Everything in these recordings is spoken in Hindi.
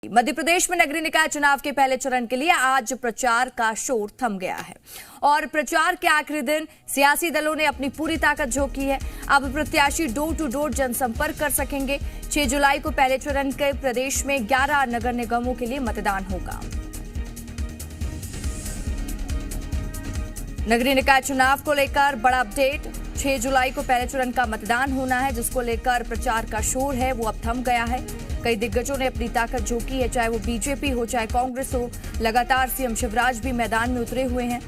मध्य प्रदेश में नगरीय निकाय चुनाव के पहले चरण के लिए आज प्रचार का शोर थम गया है और प्रचार के आखिरी दिन सियासी दलों ने अपनी पूरी ताकत झोंकी है। अब प्रत्याशी डोर टू डोर जनसंपर्क कर सकेंगे। 6 जुलाई को पहले चरण के प्रदेश में 11 नगर निगमों के लिए मतदान होगा। नगरीय निकाय चुनाव को लेकर बड़ा अपडेट। 6 जुलाई को पहले चरण का मतदान होना है, जिसको लेकर प्रचार का शोर है वो अब थम गया है। कई दिग्गजों ने अपनी ताकत झोंकी है, चाहे वो बीजेपी हो चाहे कांग्रेस हो। लगातार सीएम शिवराज भी मैदान में उतरे हुए हैं।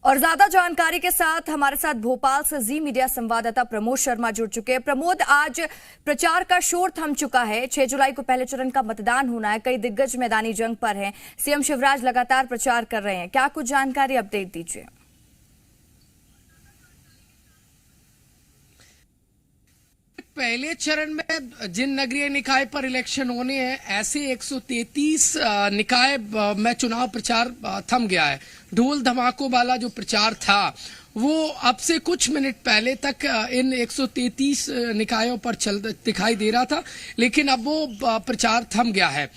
और ज्यादा जानकारी के साथ हमारे साथ भोपाल से जी मीडिया संवाददाता प्रमोद शर्मा जुड़ चुके हैं। प्रमोद, आज प्रचार का शोर थम चुका है। 6 जुलाई को पहले चरण का मतदान होना है। कई दिग्गज मैदानी जंग पर हैं। सीएम शिवराज लगातार प्रचार कर रहे हैं। क्या कुछ जानकारी, अपडेट दीजिए। पहले चरण में जिन नगरीय निकाय पर इलेक्शन होने हैं, ऐसे 133 निकाय में चुनाव प्रचार थम गया है। ढोल धमाकों वाला जो प्रचार था वो अब से कुछ मिनट पहले तक इन 133 निकायों पर दिखाई दे रहा था, लेकिन अब वो प्रचार थम गया है।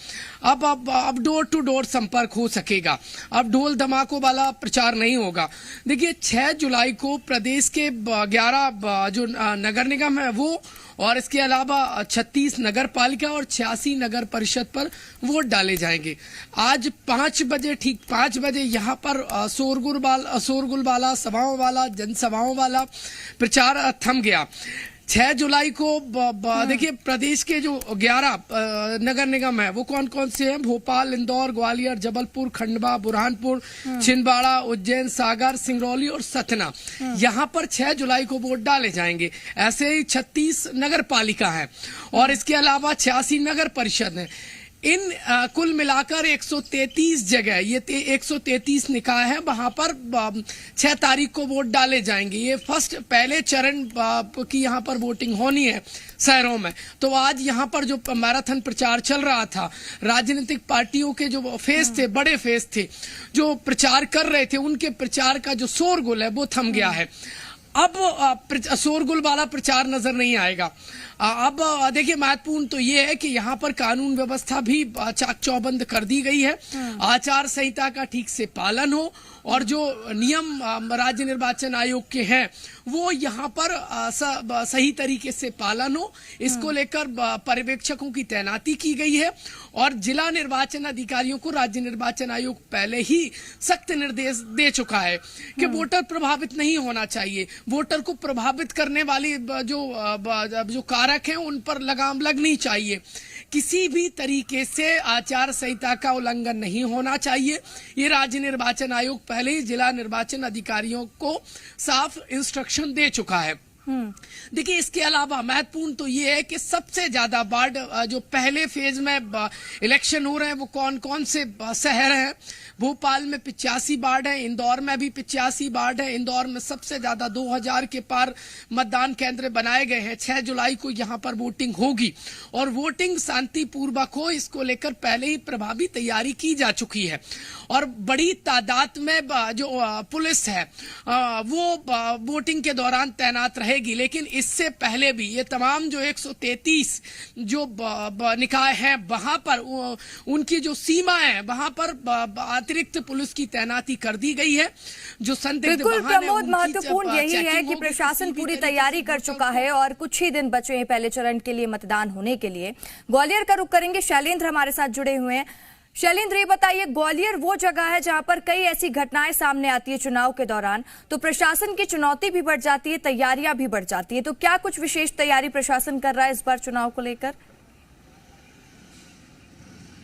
अब डोर टू डोर संपर्क हो सकेगा। अब ढोल धमाकों वाला प्रचार नहीं होगा। देखिए, 6 जुलाई को प्रदेश के 11 जो नगर निगम है वो और इसके अलावा 36 नगर पालिका और 86 नगर परिषद पर वोट डाले जाएंगे। आज 5 बजे, ठीक 5 बजे यहाँ पर शोरगुल वाला, सभाओं वाला, जनसभाओं वाला प्रचार थम गया। 6 जुलाई को देखिए, प्रदेश के जो 11 नगर निगम है वो कौन कौन से हैं? भोपाल, इंदौर, ग्वालियर, जबलपुर, खंडवा, बुरहानपुर, छिंदवाड़ा, उज्जैन, सागर, सिंगरौली और सतना। यहाँ पर 6 जुलाई को वोट डाले जाएंगे। ऐसे ही 36 नगर पालिका है और इसके अलावा 86 नगर परिषद है। इन कुल मिलाकर 133 जगह, ये 133 निकाय है, वहां पर 6 तारीख को वोट डाले जाएंगे। ये पहले चरण की यहाँ पर वोटिंग होनी है शहरों में। तो आज यहाँ पर जो मैराथन प्रचार चल रहा था, राजनीतिक पार्टियों के जो फेस थे, बड़े फेस थे जो प्रचार कर रहे थे, उनके प्रचार का जो शोरगुल है वो थम गया है। अब शोरगुल वाला प्रचार नजर नहीं आएगा। अब देखिए, महत्वपूर्ण तो ये है कि यहाँ पर कानून व्यवस्था भी चाक चौबंद कर दी गई है। आचार संहिता का ठीक से पालन हो और जो नियम राज्य निर्वाचन आयोग के हैं वो यहाँ पर सही तरीके से पालन हो, इसको लेकर पर्यवेक्षकों की तैनाती की गई है। और जिला निर्वाचन अधिकारियों को राज्य निर्वाचन आयोग पहले ही सख्त निर्देश दे चुका है कि वोटर प्रभावित नहीं होना चाहिए। वोटर को प्रभावित करने वाली जो कारक हैं उन पर लगाम लगनी चाहिए। किसी भी तरीके से आचार संहिता का उल्लंघन नहीं होना चाहिए। ये राज्य निर्वाचन आयोग पहले ही जिला निर्वाचन अधिकारियों को साफ इंस्ट्रक्शन दे चुका है। देखिए, इसके अलावा महत्वपूर्ण तो ये है कि सबसे ज्यादा वार्ड जो पहले फेज में इलेक्शन हो रहे हैं वो कौन कौन से शहर हैं। भोपाल में 85 वार्ड है, इंदौर में भी 85 वार्ड है। इंदौर में सबसे ज्यादा 2000 के पार मतदान केंद्र बनाए गए हैं। 6 जुलाई को यहाँ पर वोटिंग होगी और वोटिंग शांतिपूर्वक हो, इसको लेकर पहले ही प्रभावी तैयारी की जा चुकी है। और बड़ी तादाद में जो पुलिस है वो वोटिंग के दौरान तैनात रहेगी। लेकिन इससे पहले भी ये तमाम जो 133 जो निकाय हैं वहां पर उनकी जो सीमा है वहां पर अतिरिक्त पुलिस की तैनाती कर दी गई है। जो संदिग्ध बिल्कुल प्रमोद, महत्वपूर्ण यही है कि प्रशासन पूरी तैयारी कर चुका है और कुछ ही दिन बचे हैं पहले चरण के लिए मतदान होने के लिए। ग्वालियर का रुख करेंगे। शैलेंद्र हमारे साथ जुड़े हुए हैं। शैलेंद्र, ये बताइए, ग्वालियर वो जगह है जहां पर कई ऐसी घटनाएं सामने आती है चुनाव के दौरान, तो प्रशासन की चुनौती भी बढ़ जाती है, तैयारियां भी बढ़ जाती है। तो क्या कुछ विशेष तैयारी प्रशासन कर रहा है इस बार चुनाव को लेकर?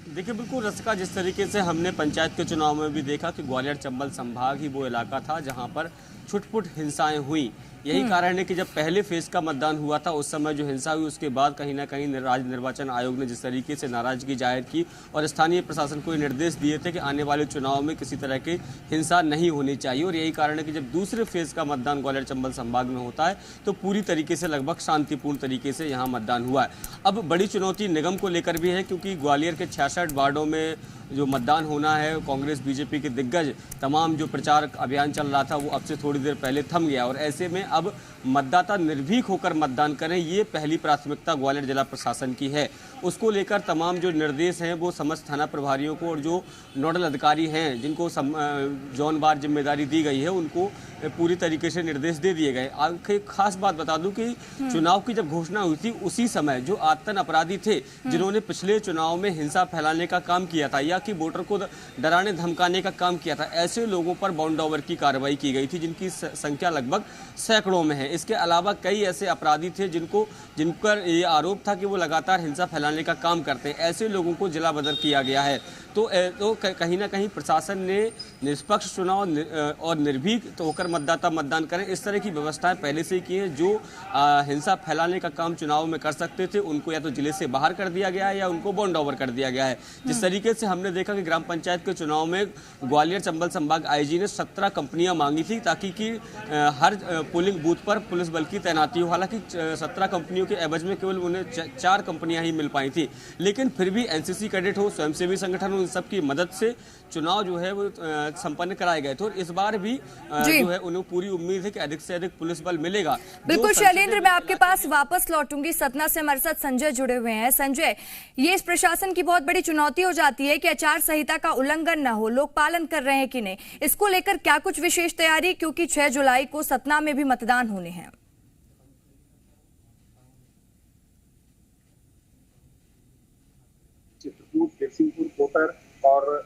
देखिए, बिल्कुल रसिका, जिस तरीके से हमने पंचायत के चुनाव में भी देखा कि ग्वालियर चंबल संभाग ही वो इलाका था जहां पर छुटपुट हिंसाएं हुई। यही कारण है कि जब पहले फेज का मतदान हुआ था उस समय जो हिंसा हुई, उसके बाद कहीं ना कहीं राज्य निर्वाचन आयोग ने जिस तरीके से नाराजगी जाहिर की और स्थानीय प्रशासन को निर्देश दिए थे कि आने वाले चुनाव में किसी तरह की हिंसा नहीं होनी चाहिए। और यही कारण है कि जब दूसरे फेज का मतदान ग्वालियर चंबल संभाग में होता है तो पूरी तरीके से लगभग शांतिपूर्ण तरीके से यहाँ मतदान हुआ है। अब बड़ी चुनौती निगम को लेकर भी है, क्योंकि ग्वालियर के 66 वार्डों में जो मतदान होना है, कांग्रेस बीजेपी के दिग्गज तमाम जो प्रचार अभियान चल रहा था वो अब से थोड़ी देर पहले थम गया। और ऐसे में अब मतदाता निर्भीक होकर मतदान करें, ये पहली प्राथमिकता ग्वालियर जिला प्रशासन की है। उसको लेकर तमाम जो निर्देश हैं वो समस्त थाना प्रभारियों को और जो नोडल अधिकारी हैं जिनको जोनवार जिम्मेदारी दी गई है उनको पूरी तरीके से निर्देश दे दिए गए। आखिर खास बात बता दूं कि चुनाव की जब घोषणा हुई थी उसी समय जो आतंक अपराधी थे जिन्होंने पिछले चुनाव में हिंसा फैलाने का काम किया था या कि वोटर को डराने धमकाने का काम किया था, ऐसे लोगों पर बाउंड ओवर की कार्रवाई की गई थी जिनकी संख्या लगभग सैकड़ों में है। इसके अलावा कई ऐसे अपराधी थे जिन पर ये आरोप था कि वो लगातार हिंसा फैलाने का काम करते हैं, ऐसे लोगों को जिला बदर किया गया है। तो कहीं ना कहीं प्रशासन ने निष्पक्ष चुनाव और निर्भीक तो होकर मतदाता मतदान करें, इस तरह की व्यवस्थाएं पहले से ही की हैं। जो हिंसा फैलाने का काम चुनाव में कर सकते थे उनको या तो जिले से बाहर कर दिया गया है या उनको बाउंड ओवर कर दिया गया है। जिस तरीके से हमने देखा कि ग्राम पंचायत के चुनाव में ग्वालियर चंबल संभाग आईजी ने 17 कंपनियां मांगी थी ताकि कि हर पोलिंग बूथ पर पुलिस बल की तैनाती हो। हालांकि 17 कंपनियों के एवज में केवल उन्हें 4 कंपनियां ही मिल पाई थी, लेकिन फिर भी एनसीसी कैडेट हो, स्वयंसेवी संगठन हो, इन सब की मदद से चुनाव जो है वो संपन्न कराए गए थे। और इस बार भी जो है उन्हें पूरी उम्मीद है कि अधिक से अधिक पुलिस बल मिलेगा। बिल्कुल शैलेंद्र, मैं आपके पास वापस लौटूंगी। सतना से हमारे साथ संजय जुड़े हुए हैं। संजय, ये इस प्रशासन की बहुत बड़ी चुनौती हो जाती है कि आचार संहिता का उल्लंघन न हो, लोग पालन कर रहे हैं कि नहीं, इसको लेकर क्या कुछ विशेष तैयारी, क्योंकि 6 जुलाई को सतना में भी मतदान होने हैं? चित्रकूट, जगदीशपुर, कोटर और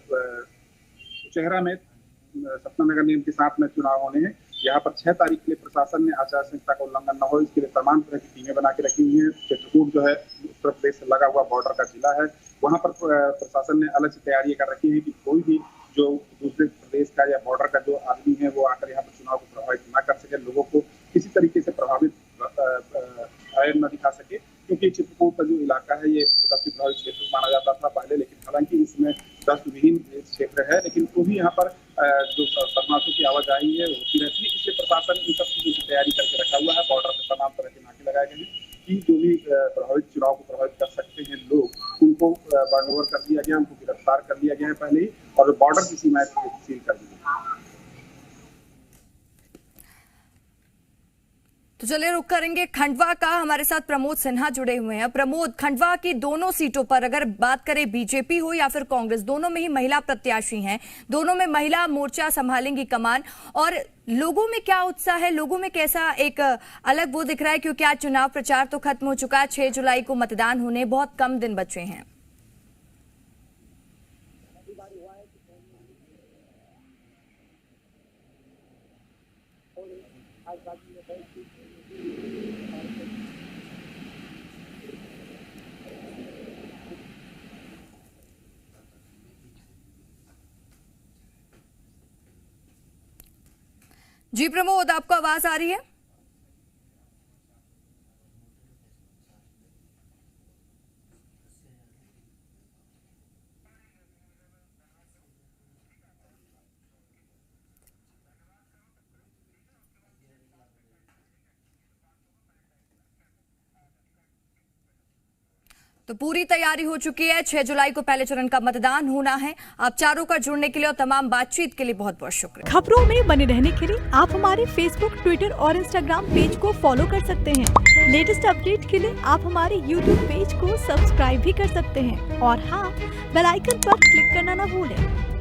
चेहरा में सतना नगर निगम के साथ में चुनाव होने हैं। यहाँ पर 6 तारीख के लिए प्रशासन ने आचार संहिता का उल्लंघन न हो इसके लिए तमाम तरह की टीमें बना के रखी हुई हैं। चित्रकूट जो है उत्तर प्रदेश से लगा हुआ बॉर्डर का जिला है, वहाँ पर प्रशासन ने अलग से तैयारी कर रखी है कि कोई भी जो दूसरे प्रदेश का या बॉर्डर का जो आदमी है वो आकर यहाँ पर चुनाव को प्रभावित न कर सके, लोगों को किसी तरीके से प्रभावित न दिखा सके। क्योंकि चित्रकूट का जो इलाका है ये दस्ती प्रभावित क्षेत्र माना जाता था पहले, लेकिन हालांकि इसमें दस्त विहीन क्षेत्र है, लेकिन तो भी यहाँ पर जो बदमाशों की आवाजाही है होती रहती है। इसलिए प्रशासन इन सब चीजों की तैयारी करके रखा हुआ है। बॉर्डर पर तमाम तरह के नाके लगाए गए हैं कि जो भी प्रभावित चुनाव को प्रभावित कर सकते हैं लोग, उनको बाउंड ओवर कर दिया गया, उनको गिरफ्तार कर लिया गया है पहले ही, और बॉर्डर की सीमाएं सील कर दी गई। तो चलिए रुक करेंगे खंडवा का। हमारे साथ प्रमोद सिन्हा जुड़े हुए हैं। प्रमोद, खंडवा की दोनों सीटों पर अगर बात करें बीजेपी हो या फिर कांग्रेस, दोनों में ही महिला प्रत्याशी हैं, दोनों में महिला मोर्चा संभालेंगी कमान, और लोगों में क्या उत्साह है, लोगों में कैसा एक अलग वो दिख रहा है, क्योंकि आज चुनाव प्रचार तो खत्म हो चुका है, 6 जुलाई को मतदान होने बहुत कम दिन बचे हैं। जी प्रमोद, आपको आवाज आ रही है? तो पूरी तैयारी हो चुकी है। 6 जुलाई को पहले चरण का मतदान होना है। आप चारों का जुड़ने के लिए और तमाम बातचीत के लिए बहुत बहुत शुक्रिया। खबरों में बने रहने के लिए आप हमारे फेसबुक, ट्विटर और इंस्टाग्राम पेज को फॉलो कर सकते हैं। लेटेस्ट अपडेट के लिए आप हमारे यूट्यूब पेज को सब्सक्राइब भी कर सकते हैं और हाँ, बेल आइकन पर क्लिक करना न भूलें।